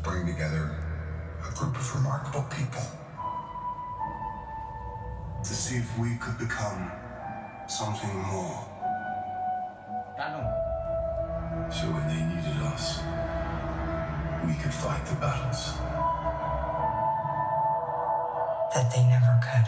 bring together a group of remarkable people. To see if we could become something more. So when they needed us, we could fight the battles that they never could.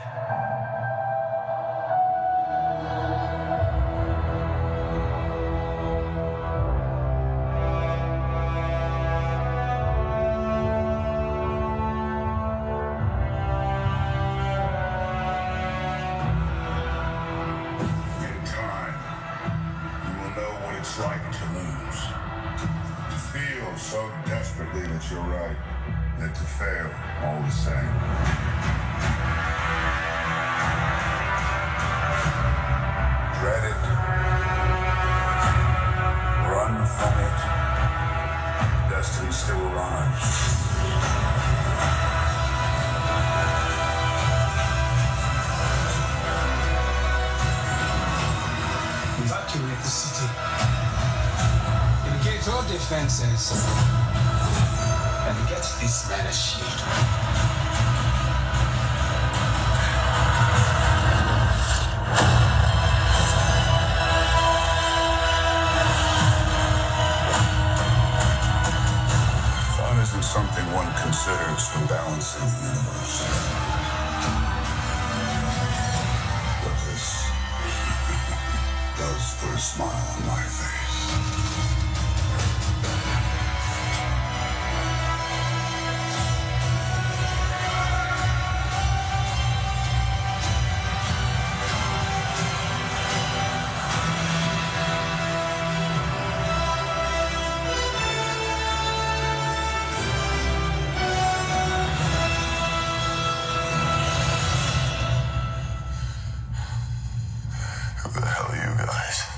In time, you will know what it's like to lose. To feel so desperately that you're right, that to fail all the same. Dread it. Run from it. Destiny still arrives. Evacuate the city. Engage all defenses. And get this man a shield. Fun isn't something one considers for balancing the universe. But this does put a smile on my face. Who the hell are you guys?